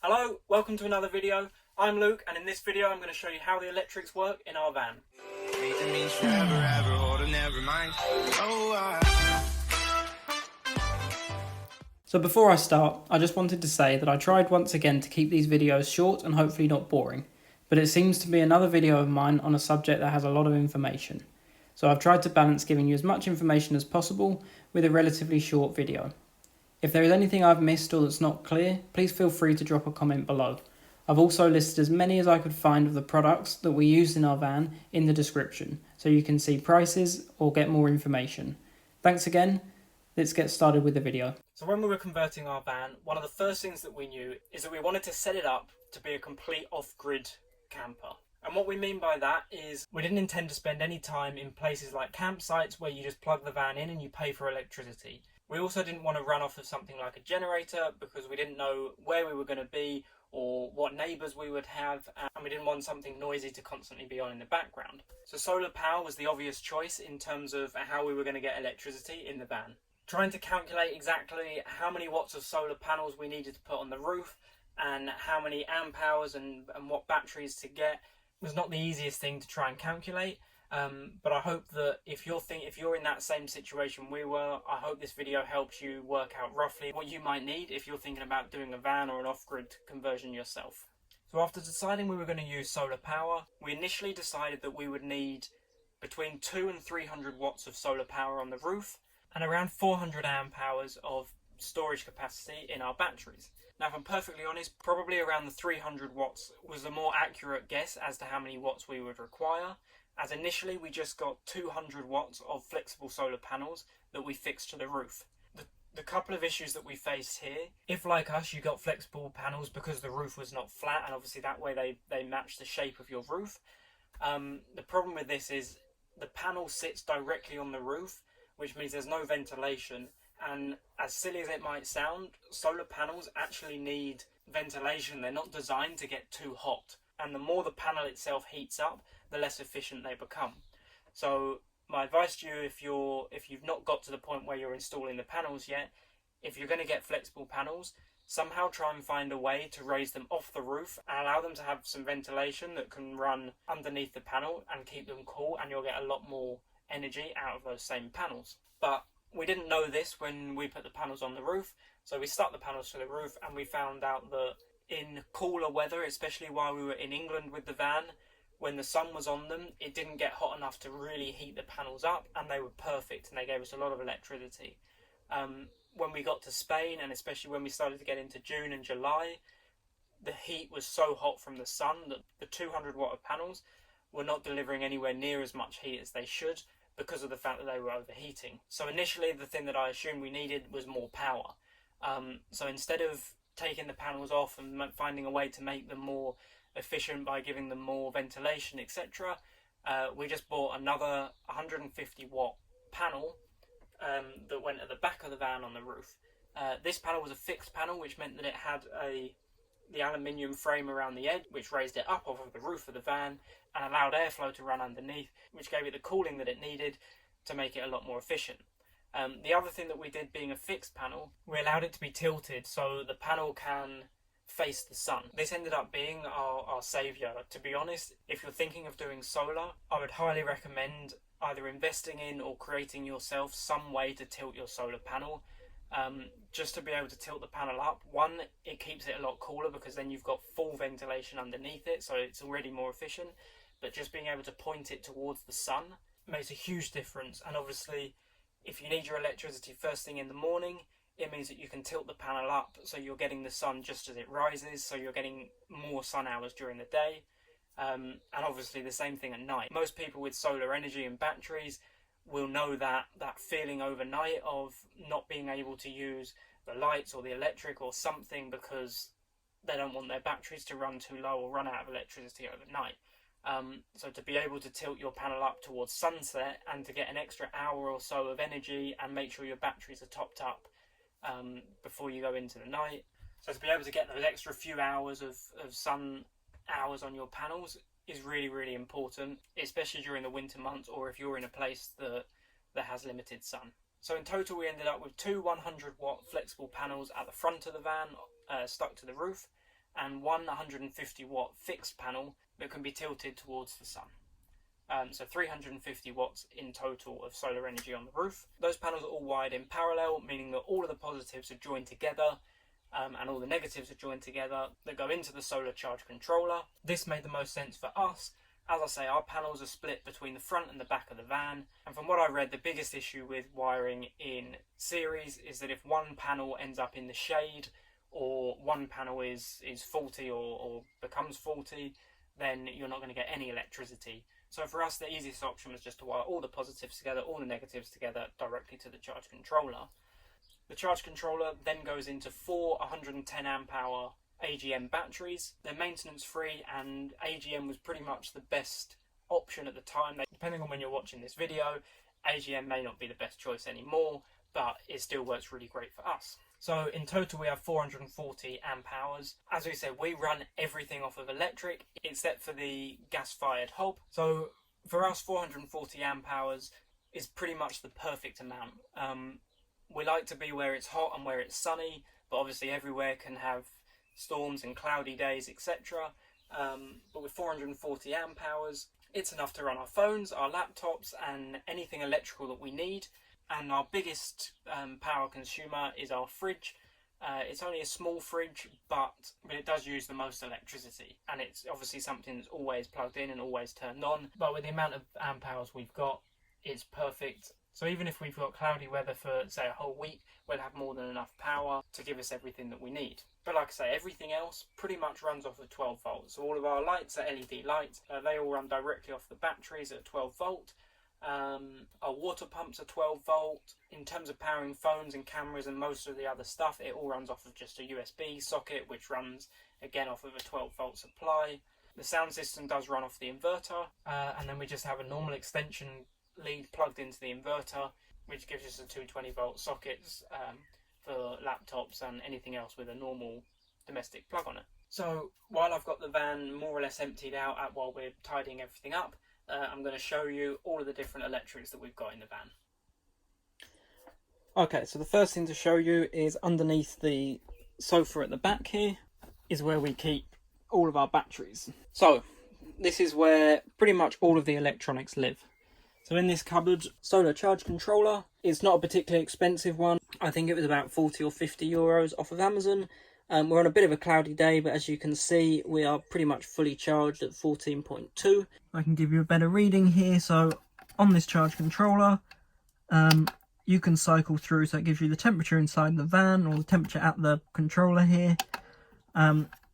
Hello, welcome to another video. I'm Luke, and in this video I'm going to show you how the electrics work in our van. So before I start, I just wanted to say that I tried once again to keep these videos short and hopefully not boring, but it seems to be another video of mine on a subject that has a lot of information. So I've tried to balance giving you as much information as possible with a relatively short video. If there is anything I've missed or that's not clear, please feel free to drop a comment below. I've also listed as many as I could find of the products that we used in our van in the description, so you can see prices or get more information. Thanks again, let's get started with the video. So when we were converting our van, one of the first things that we knew is that we wanted to set it up to be a complete off-grid camper. And what we mean by that is we didn't intend to spend any time in places like campsites where you just plug the van in and you pay for electricity. We also didn't want to run off of something like a generator because we didn't know where we were going to be or what neighbours we would have, and we didn't want something noisy to constantly be on in the background. So solar power was the obvious choice in terms of how we were going to get electricity in the van. Trying to calculate exactly how many watts of solar panels we needed to put on the roof and how many amp hours and what batteries to get was not the easiest thing to try and calculate. But I hope that if you're in that same situation we were, I hope this video helps you work out roughly what you might need if you're thinking about doing a van or an off-grid conversion yourself. So after deciding we were going to use solar power, we initially decided that we would need between 200 and 300 watts of solar power on the roof and around 400 amp hours of storage capacity in our batteries. Now, if I'm perfectly honest, probably around the 300 watts was a more accurate guess as to how many watts we would require, as initially we just got 200 watts of flexible solar panels that we fixed to the roof. The couple of issues that we faced here, if like us you got flexible panels because the roof was not flat, and obviously that way they match the shape of your roof, the problem with this is the panel sits directly on the roof, which means there's no ventilation. And as silly as it might sound, solar panels actually need ventilation. They're not designed to get too hot. And the more the panel itself heats up, the less efficient they become. So my advice to you, if you've not got to the point where you're installing the panels yet, if you're going to get flexible panels, somehow try and find a way to raise them off the roof and allow them to have some ventilation that can run underneath the panel and keep them cool, and you'll get a lot more energy out of those same panels. But we didn't know this when we put the panels on the roof, so we stuck the panels to the roof and we found out that in cooler weather, especially while we were in England with the van, when the sun was on them, it didn't get hot enough to really heat the panels up, and they were perfect and they gave us a lot of electricity. When we got to Spain, and especially when we started to get into June and July, the heat was so hot from the sun that the 200 watt of panels were not delivering anywhere near as much heat as they should, because of the fact that they were overheating. So initially the thing that I assumed we needed was more power. So instead of taking the panels off and finding a way to make them more efficient by giving them more ventilation, etc., we just bought another 150 watt panel that went at the back of the van on the roof. This panel was a fixed panel, which meant that it had the aluminium frame around the edge, which raised it up off of the roof of the van and allowed airflow to run underneath, which gave it the cooling that it needed to make it a lot more efficient. The other thing that we did, being a fixed panel, we allowed it to be tilted so the panel can face the sun. This ended up being our saviour. To be honest, if you're thinking of doing solar, I would highly recommend either investing in or creating yourself some way to tilt your solar panel. Just to be able to tilt the panel up. One, it keeps it a lot cooler because then you've got full ventilation underneath it, so it's already more efficient. But just being able to point it towards the sun makes a huge difference. And obviously, if you need your electricity first thing in the morning, it means that you can tilt the panel up so you're getting the sun just as it rises, so you're getting more sun hours during the day. And obviously the same thing at night. Most people with solar energy and batteries will know that feeling overnight of not being able to use the lights or the electric or something because they don't want their batteries to run too low or run out of electricity overnight. So to be able to tilt your panel up towards sunset and to get an extra hour or so of energy and make sure your batteries are topped up before you go into the night. So to be able to get those extra few hours of sun hours on your panels is really, really important, especially during the winter months or if you're in a place that has limited sun. So in total we ended up with two 100 watt flexible panels at the front of the van stuck to the roof, and one 150 watt fixed panel that can be tilted towards the sun. So 350 watts in total of solar energy on the roof. Those panels are all wired in parallel, meaning that all of the positives are joined together and all the negatives are joined together that go into the solar charge controller. This made the most sense for us. As I say, our panels are split between the front and the back of the van, and from what I read, the biggest issue with wiring in series is that if one panel ends up in the shade, or one panel is faulty or becomes faulty, then you're not going to get any electricity. So for us, the easiest option was just to wire all the positives together, all the negatives together, directly to the charge controller. The charge controller then goes into 4 110 amp hour AGM batteries. They're maintenance free, and AGM was pretty much the best option at the time. Depending on when you're watching this video, AGM may not be the best choice anymore, but it still works really great for us. So in total we have 440 amp hours. As we said, we run everything off of electric except for the gas-fired hob. So for us, 440 amp hours is pretty much the perfect amount. We like to be where it's hot and where it's sunny, but obviously everywhere can have storms and cloudy days, etc. But with 440 amp hours, it's enough to run our phones, our laptops, and anything electrical that we need. And our biggest power consumer is our fridge. It's only a small fridge, but it does use the most electricity, and it's obviously something that's always plugged in and always turned on. But with the amount of amp hours we've got, it's perfect. So even if we've got cloudy weather for, say, a whole week, we'll have more than enough power to give us everything that we need. But like I say, everything else pretty much runs off of 12 volts. So all of our lights are LED lights. They all run directly off the batteries at 12 volt. Our water pumps are 12 volt. In terms of powering phones and cameras and most of the other stuff, it all runs off of just a USB socket, which runs again off of a 12 volt supply. The sound system does run off the inverter, and then we just have a normal extension lead plugged into the inverter, which gives us a 220 volt sockets for laptops and anything else with a normal domestic plug on it. So while I've got the van more or less emptied out while we're tidying everything up, I'm going to show you all of the different electrics that we've got in the van. Okay, so the first thing to show you is underneath the sofa at the back here is where we keep all of our batteries. So this is where pretty much all of the electronics live. So in this cupboard, solar charge controller. It's not a particularly expensive one. I think it was about 40 or 50 euros off of Amazon. We're on a bit of a cloudy day, but as you can see, we are pretty much fully charged at 14.2. I can give you a better reading here. So on this charge controller, you can cycle through, so it gives you the temperature inside the van or the temperature at the controller here.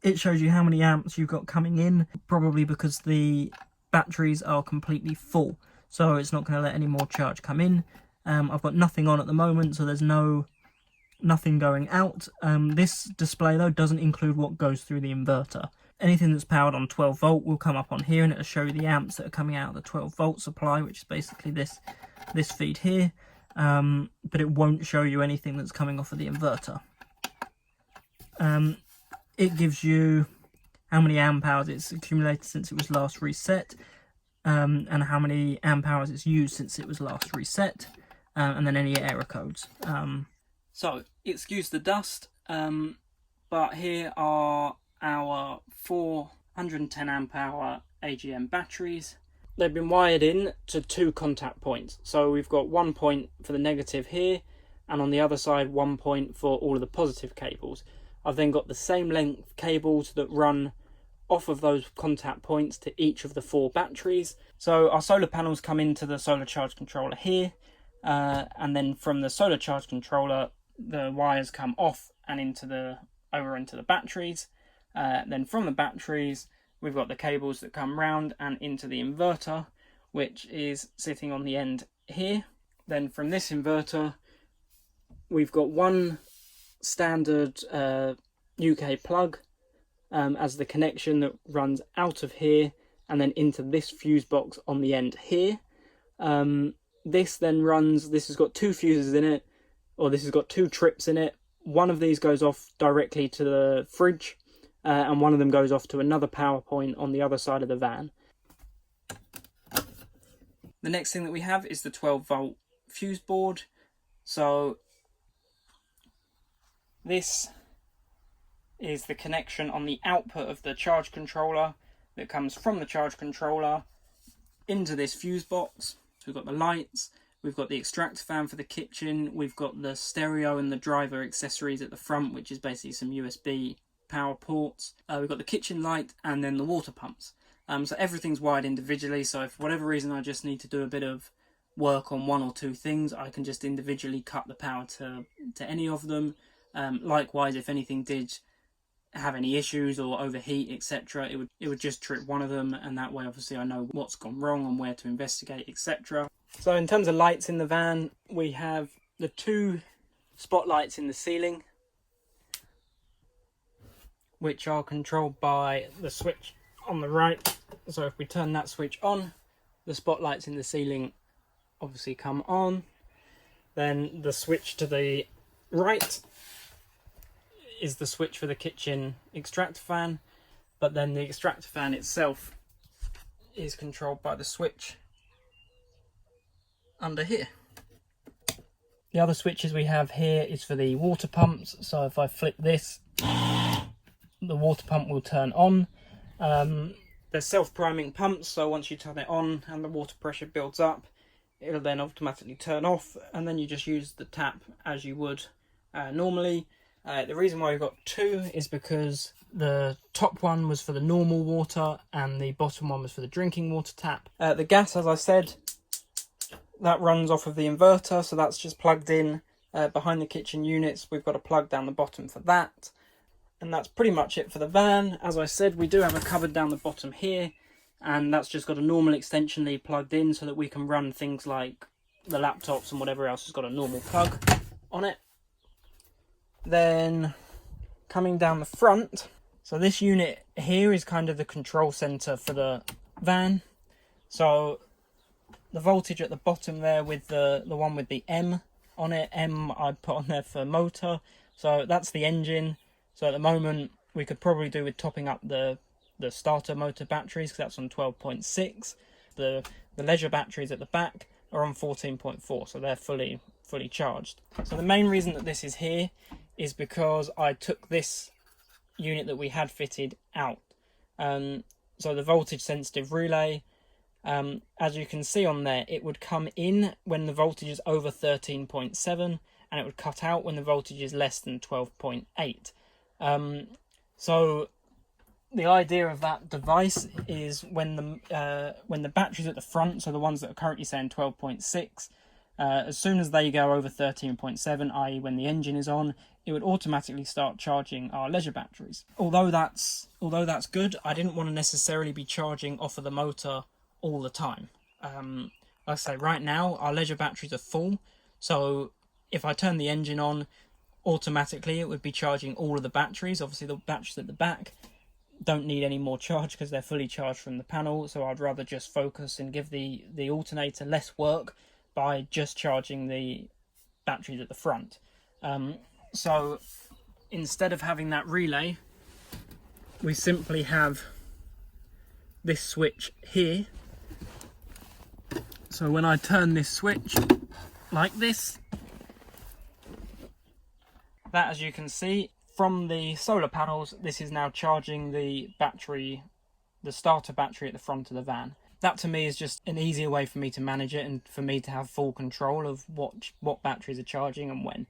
It shows you how many amps you've got coming in, probably because the batteries are completely full. So it's not going to let any more charge come in. I've got nothing on at the moment, so there's nothing going out. This display though doesn't include what goes through the inverter. Anything that's powered on 12 volt will come up on here, and it'll show you the amps that are coming out of the 12 volt supply, which is basically this feed here. But it won't show you anything that's coming off of the inverter. It gives you how many amp hours it's accumulated since it was last reset, and how many amp hours it's used since it was last reset, and then any error codes. So, excuse the dust, but here are our 410 amp hour AGM batteries. They've been wired in to 2 contact points. So we've got 1 point for the negative here, and on the other side 1 point for all of the positive cables. I've then got the same length cables that run off of those contact points to each of the 4 batteries. So our solar panels come into the solar charge controller here, and then from the solar charge controller the wires come off and over into the batteries. Then from the batteries we've got the cables that come round and into the inverter, which is sitting on the end here. Then from this inverter we've got one standard UK plug as the connection that runs out of here and then into this fuse box on the end here. This has got 2 fuses in it, or this has got 2 trips in it. One of these goes off directly to the fridge, and one of them goes off to another power point on the other side of the van. The next thing that we have is the 12 volt fuse board. So this is the connection on the output of the charge controller that comes from the charge controller into this fuse box. So we've got the lights, we've got the extractor fan for the kitchen, we've got the stereo and the driver accessories at the front, which is basically some USB power ports. We've got the kitchen light and then the water pumps. So everything's wired individually, so if for whatever reason I just need to do a bit of work on one or two things, I can just individually cut the power to any of them. Likewise, if anything did have any issues or overheat, etc., it would just trip one of them, and that way obviously I know what's gone wrong and where to investigate, etc. So in terms of lights in the van, we have the two spotlights in the ceiling, which are controlled by the switch on the right. So if we turn that switch on, the spotlights in the ceiling obviously come on. Then the switch to the right is the switch for the kitchen extractor fan, but then the extractor fan itself is controlled by the switch under here. The other switches we have here is for the water pumps, so if I flip this, the water pump will turn on. They're self-priming pumps, so once you turn it on and the water pressure builds up, it'll then automatically turn off, and then you just use the tap as you would normally. The reason why we've got two is because the top one was for the normal water and the bottom one was for the drinking water tap. The gas, as I said, that runs off of the inverter, so that's just plugged in behind the kitchen units. We've got a plug down the bottom for that. And that's pretty much it for the van. As I said, we do have a cupboard down the bottom here, and that's just got a normal extension lead plugged in so that we can run things like the laptops and whatever else has got a normal plug on it. Then coming down the front, so this unit here is kind of the control center for the van. So the voltage at the bottom there with the one with the M on it, M I put on there for motor, so that's the engine. So at the moment we could probably do with topping up the starter motor batteries, because that's on 12.6. The leisure batteries at the back are on 14.4, so they're fully charged. So the main reason that this is here is because I took this unit that we had fitted out. So the voltage sensitive relay, as you can see on there, it would come in when the voltage is over 13.7, and it would cut out when the voltage is less than 12.8. So the idea of that device is when the batteries at the front, so the ones that are currently saying 12.6, as soon as they go over 13.7, i.e. when the engine is on, it would automatically start charging our leisure batteries. Although that's good, I didn't want to necessarily be charging off of the motor all the time. Like I say, right now our leisure batteries are full, so if I turn the engine on, automatically it would be charging all of the batteries. Obviously the batteries at the back don't need any more charge because they're fully charged from the panel, so I'd rather just focus and give the alternator less work by just charging the batteries at the front. So instead of having that relay, we simply have this switch here. So when I turn this switch like this, that, as you can see from the solar panels, this is now charging the battery, the starter battery at the front of the van. That to me is just an easier way for me to manage it and for me to have full control of what batteries are charging and when.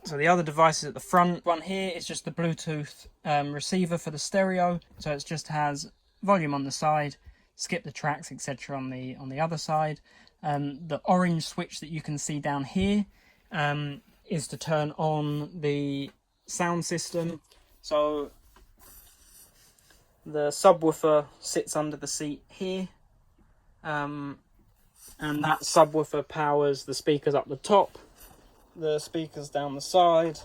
So the other devices at the front, one here is just the Bluetooth receiver for the stereo. So it just has volume on the side, skip the tracks, etc. on the other side. The orange switch that you can see down here is to turn on the sound system. So the subwoofer sits under the seat here, and that subwoofer powers the speakers up the top, the speakers down the side,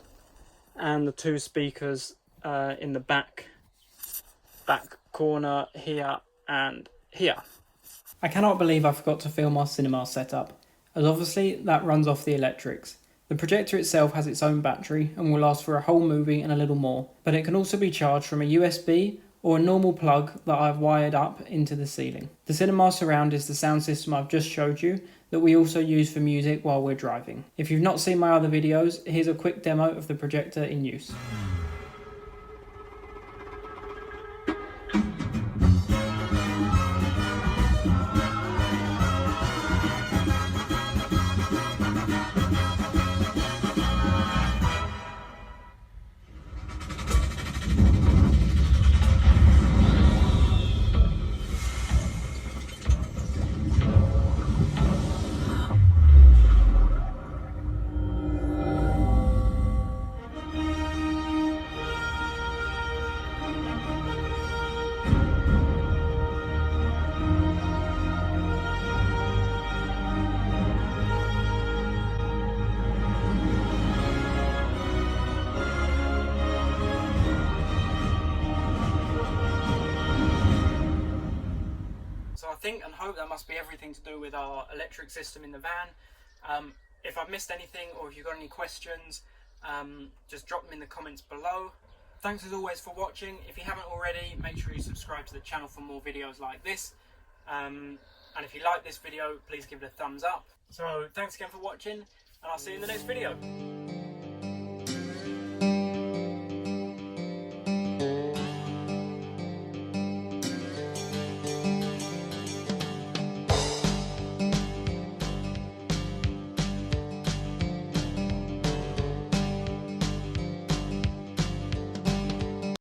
and the two speakers in the back corner here and here. I cannot believe I forgot to film our cinema setup, as obviously that runs off the electrics. The projector itself has its own battery and will last for a whole movie and a little more, but it can also be charged from a USB or a normal plug that I've wired up into the ceiling. The cinema surround is the sound system I've just showed you that we also use for music while we're driving. If you've not seen my other videos, here's a quick demo of the projector in use. think and hope that must be everything to do with our electric system in the van. If I've missed anything or if you've got any questions, just drop them in the comments below. Thanks as always for watching. If you haven't already, make sure you subscribe to the channel for more videos like this. And if you like this video, please give it a thumbs up. So thanks again for watching, and I'll see you in the next video.